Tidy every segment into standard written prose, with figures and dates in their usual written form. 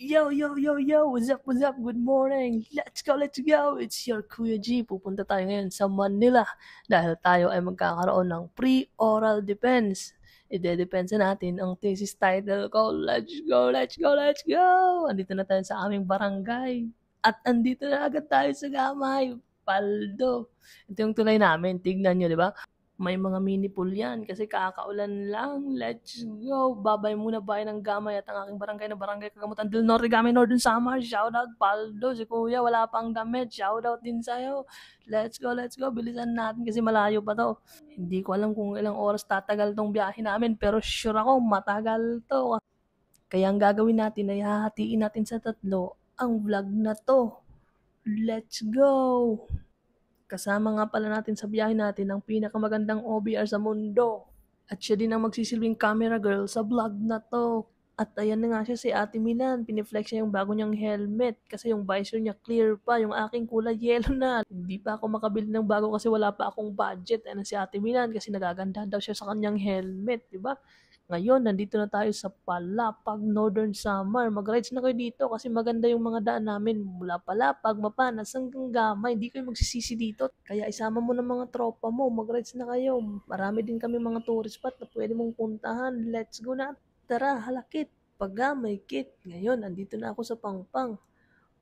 Yo, yo, yo, yo! What's up, what's up? Good morning! Let's go, let's go! It's your Kuya G. Pupunta tayo ngayon sa Manila dahil tayo ay magkakaroon ng pre-oral defense. Ide-depensa natin ang thesis title ko. Let's go, let's go, let's go! Andito na tayo sa aming barangay. At andito na agad tayo sa Gamay. Paldo. Ito yung tulay namin. Tignan nyo, di ba? May mga mini pool yan kasi kakaulan lang. Let's go! Babay muna bayan ng Gamay at ang aking barangay na Barangay Kagamutan del Norte, Gamay Northern Samar. Shoutout Paldo, si Kuya wala pang damit. Shoutout din sa'yo. Let's go, let's go. Bilisan natin kasi malayo pa to. Hindi ko alam kung ilang oras tatagal tong biyahe namin pero sure ako matagal to. Kaya ang gagawin natin ay hahatiin natin sa tatlo ang vlog na to. Let's go! Kasama nga pala natin sa biyahe natin ang pinakamagandang OBR sa mundo. At siya din ang magsisilbing camera girl sa vlog na to. At ayan na nga siya si Ate Milan. Piniflex niya yung bago niyang helmet kasi yung visor niya clear pa. Yung aking kulay yellow na. Hindi pa ako makabili ng bago kasi wala pa akong budget. Ayan si Ate Milan kasi nagaganda daw siya sa kanyang helmet. Diba? Ngayon, nandito na tayo sa Palapag, Northern Samar. Mag-rides na kayo dito kasi maganda yung mga daan namin. Mula Palapag, Mapanas, hanggang Gamay. Hindi kayo magsisisi dito. Kaya isama mo ng mga tropa mo. Mag-rides na kayo. Marami din kami mga tourist spot na pwede mong puntahan. Let's go na. Tara, halakit. Paggamay, kit. Ngayon, andito na ako sa Pangpang.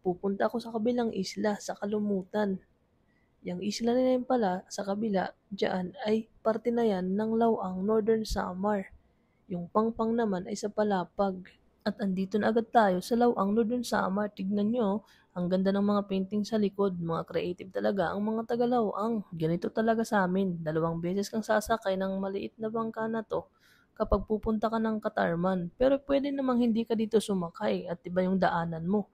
Pupunta ako sa kabilang isla, sa Kalumutan. Yung isla na yun pala, sa kabila, dyan ay parte na yan ng Lawang, Northern Samar. Yung Pangpang naman ay sa Palapag. At andito na agad tayo sa Lawang, Northern Samar. Tignan nyo, ang ganda ng mga painting sa likod. Mga creative talaga ang mga taga-Lawang. Ganito talaga sa amin. 2 beses kang sasakay ng maliit na bangka na to kapag pupunta ka ng Katarman. Pero pwede namang hindi ka dito sumakay at iba yung daanan mo.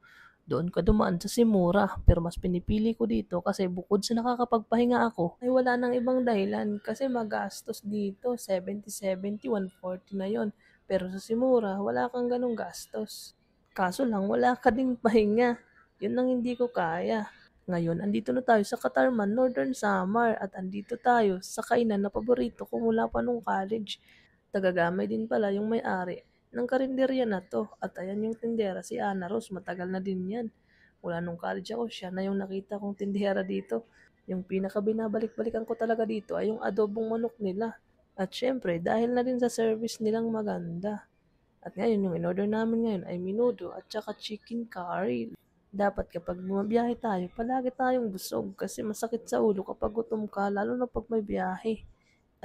Doon ka dumaan sa Simura, pero mas pinipili ko dito kasi bukod sa nakakapagpahinga ako, ay wala nang ibang dahilan kasi magastos dito, 70-70, 140 na yon. Pero sa Simura, wala kang ganong gastos. Kaso lang, wala ka ding pahinga. Yun ang hindi ko kaya. Ngayon, andito na tayo sa Katarman, Northern Samar at andito tayo sa kainan na paborito ko mula pa nung college. Tagagamay din pala yung may-ari ng karinderya na to. At ayan yung tindera, si Ana Rose. Matagal na din yan. Mula nung college ako, siya na yung nakita kong tindera dito. Yung pinakabinabalik-balikan ko talaga dito ay yung adobong manok nila. At syempre, dahil na din sa service nilang maganda. At ngayon, yung in-order namin ngayon ay minudo at saka chicken curry. Dapat kapag bumabiyahe tayo, palagi tayong busog kasi masakit sa ulo kapag gutom ka, lalo na pag may biyahe.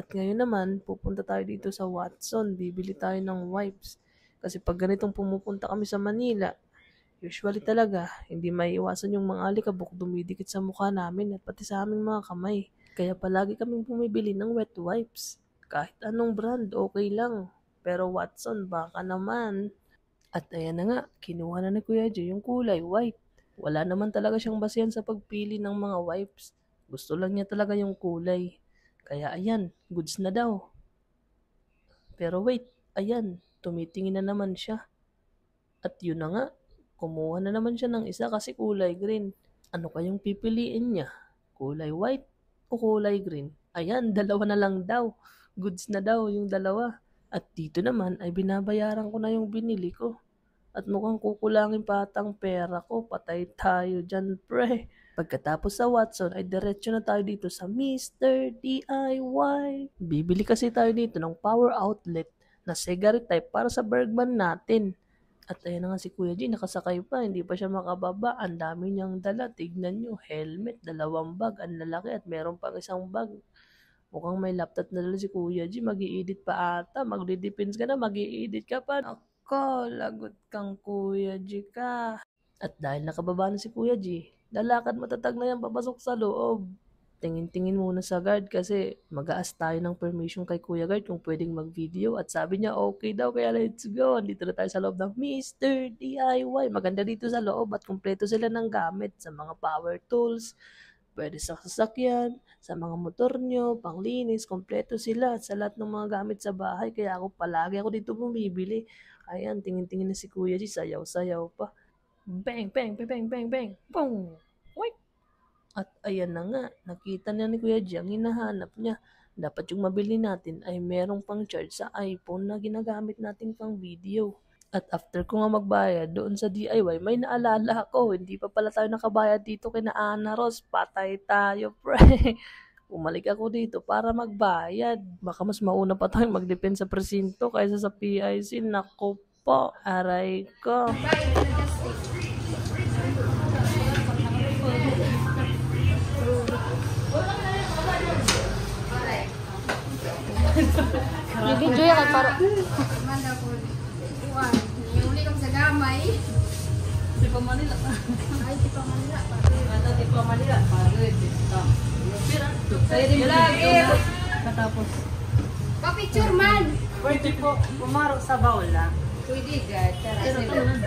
At ngayon naman, pupunta tayo dito sa Watson. Bibili tayo ng wipes. Kasi pag ganitong pumupunta kami sa Manila, usually talaga, hindi maiiwasan yung mga alikabok dumidikit sa mukha namin at pati sa aming mga kamay. Kaya palagi kaming bumibili ng wet wipes. Kahit anong brand, okay lang. Pero Watson, baka naman. At ayan na nga, kinuha na ni Kuya Joe yung kulay white. Wala naman talaga siyang basihan sa pagpili ng mga wipes. Gusto lang niya talaga yung kulay. Kaya ayan, goods na daw. Pero wait, ayan, tumitingin na naman siya. At yun na nga, kumuha na naman siya ng isa kasi kulay green. Ano kayang pipiliin niya? Kulay white o kulay green? Ayan, dalawa na lang daw. Goods na daw yung dalawa. At dito naman ay binabayaran ko na yung binili ko. At mukhang kukulangin pa atang pera ko. Patay tayo dyan, pre. Pagkatapos sa Watson ay diretso na tayo dito sa Mr. DIY. Bibili kasi tayo dito ng power outlet na cigarette type para sa Bergman natin. At ayan na nga si Kuya G, nakasakay pa, hindi pa siya makababa. Ang dami niyang dala, tignan nyo, helmet, 2 bag, ang lalaki at meron pang isang bag. Mukhang may laptop na dala si Kuya G, mag-i-edit pa ata, magdi-depends ka na, mag-i-edit ka pa. Ako, lagot kang Kuya G ka. At dahil nakababa na si Kuya G, lalakad matatag na yan papasok sa loob. Tingin-tingin muna sa guard kasi mag-aas tayo ng permission kay Kuya Guard kung pwedeng mag-video at sabi niya okay daw kaya let's go. Dito na tayo sa loob ng Mr. DIY. Maganda dito sa loob at kumpleto sila ng gamit sa mga power tools, pwede sa sasakyan, sa mga motor nyo, panglinis, kompleto sila sa lahat ng mga gamit sa bahay. Kaya ako palagi ako dito bumibili. Ayan, tingin-tingin na si Kuya G, sayaw-sayaw pa. Bang, bang, bang, bang, bang, bang, boom! Wait! At ayan na nga, nakita niya ni Kuya G ang hinahanap niya. Dapat yung mabili natin ay merong pang charge sa iPhone na ginagamit natin pang video. At after ko nga magbayad doon sa DIY, may naalala ako, hindi pa pala tayo nakabayad dito kina Ana Ros. Patay tayo, pre. Bumalik ako dito para magbayad. Baka mas mauna pa tayong mag-depend sa presinto kaysa sa PIC. Naku po, aray ko. Video ya kay para. Manda po. Uwan. Uli kang sa gamay. Di pa Manila. Ay, di pa man na. Ata di pa Manila. Pagod. Saya din Lagi. katapos. Pa-picture man. Pwede po pumarok sa baul na. Pwede gad. Tara sila.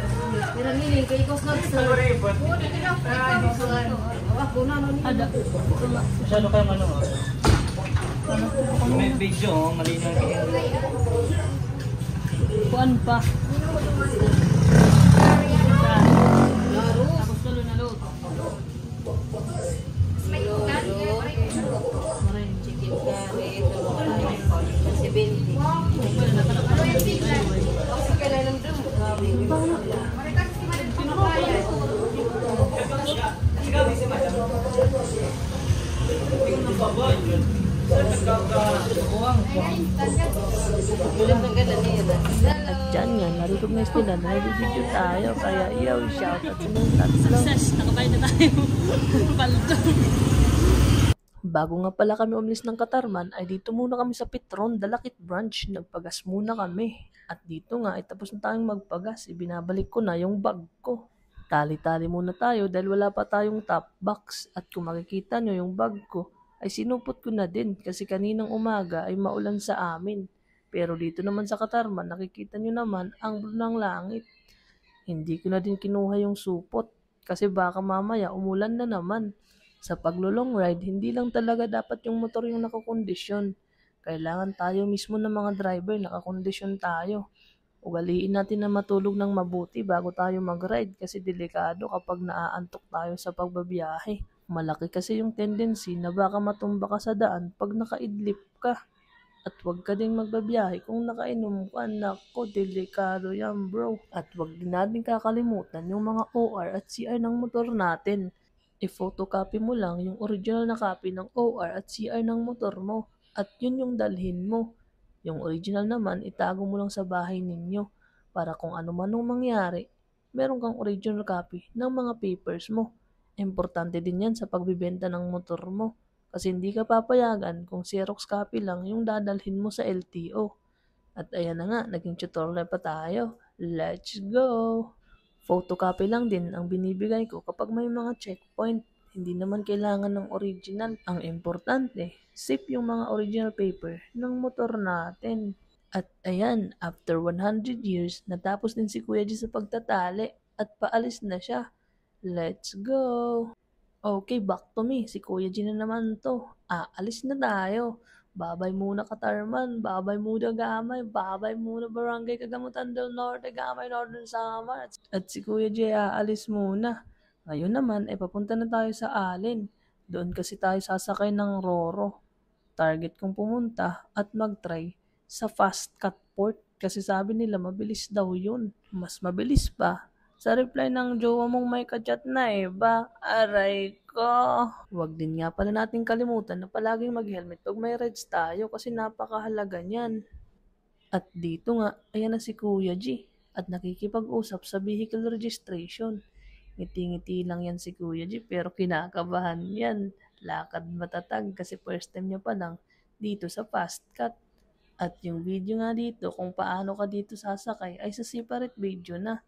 Pero nili, kay Ikos Lobster. Pwede ka lang. Wah, guna no ni. Ada. Masyado kayong ano, may video, malinaw yung Kuan pa. Tapos tulo na load. Maray. Chicken curry, tulungan si Bendy. Ako kailan ng drum. At dyan nga, na-recognize nila na nag-video tayo. Kaya yo, shout out sa mga tatlo. Success! Nakabay na tayo. Paldo. Bago nga pala kami umalis ng Katarman, ay dito muna kami sa Petron, Dalakit Branch. Nagpagas muna kami. At dito nga, ay tapos na tayong magpagas. Ibinabalik ko na yung bag ko. Tali-tali muna tayo dahil wala pa tayong top box. At kung makikita nyo yung bag ko, ay sinupot ko na din kasi kaninang umaga ay maulan sa amin. Pero dito naman sa Katarman, nakikita nyo naman ang blue ng langit. Hindi ko na din kinuha yung supot kasi baka mamaya umulan na naman. Sa paglo-long ride, hindi lang talaga dapat yung motor yung nakakondisyon. Kailangan tayo mismo ng mga driver, nakakondisyon tayo. Ugaliin natin na matulog ng mabuti bago tayo mag-ride kasi delikado kapag naaantok tayo sa pagbabiyahe. Malaki kasi yung tendency na baka matumba ka sa daan pag nakaidlip ka. At huwag ka ding magbabiyahe kung nakainom ka. Nako, delikado yan bro. At huwag din natin kakalimutan yung mga OR at CR ng motor natin. I-photocopy mo lang yung original na copy ng OR at CR ng motor mo. At yun yung dalhin mo. Yung original naman, itago mo lang sa bahay ninyo. Para kung ano man nung mangyari, meron kang original copy ng mga papers mo. Importante din yan sa pagbibenta ng motor mo. Kasi hindi ka papayagan kung Xerox copy lang yung dadalhin mo sa LTO. At ayan na nga, naging tutorial pa tayo. Let's go! Photocopy lang din ang binibigay ko kapag may mga checkpoint. Hindi naman kailangan ng original. Ang importante, safe yung mga original paper ng motor natin. At ayan, after 100 years, natapos din si Kuya G sa pagtatali at paalis na siya. Let's go! Okay, back to me. Si Kuya G na naman to. Alis na tayo. Babay muna Katarman, babay muna Gamay, babay muna Barangay Kagamutan del Norte, Gamay Northern Samar. At si Kuya J aalis muna. Ngayon naman ay papunta na tayo sa Alin. Doon kasi tayo sasakay ng Roro. Target kong pumunta at mag-try sa Fast Cut Port kasi sabi nila mabilis daw yun. Mas mabilis pa sa reply ng jowa mong may kachat na ba? Aray ko. Huwag din nga pala natin kalimutan na palaging mag-helmet pag may rides tayo kasi napakahalaga niyan. At dito nga, ayan na si Kuya G at nakikipag-usap sa vehicle registration. Ngiti-ngiti lang yan si Kuya G pero kinakabahan yan. Lakad matatag kasi first time niya pa lang dito sa Fast Cut. At yung video nga dito kung paano ka dito sasakay ay sa separate video na.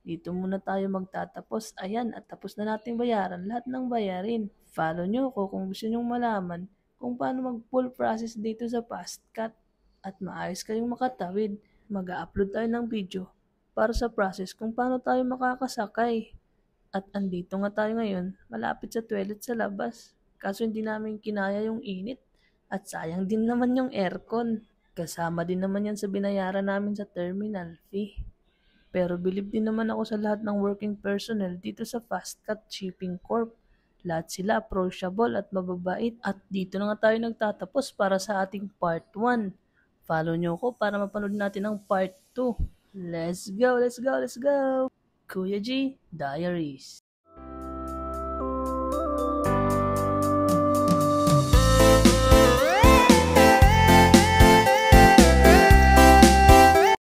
Dito muna tayo magtatapos. Ayan, at tapos na nating bayaran lahat ng bayarin. Follow nyo ko kung gusto nyong malaman kung paano mag-full process dito sa Fast Cut. At maayos kayong makatawid. Mag-upload tayo ng video para sa process kung paano tayo makakasakay. At andito nga tayo ngayon, malapit sa toilet sa labas. Kaso hindi namin kinaya yung init. At sayang din naman yung aircon. Kasama din naman yan sa binayaran namin sa terminal fee. Pero believe din naman ako sa lahat ng working personnel dito sa Fast Cut Shipping Corp. Lahat sila approachable at mababait. At dito na nga tayo nagtatapos para sa ating part 1. Follow nyo ko para mapanood natin ang part 2. Let's go, let's go, let's go! Kuya G Diaries.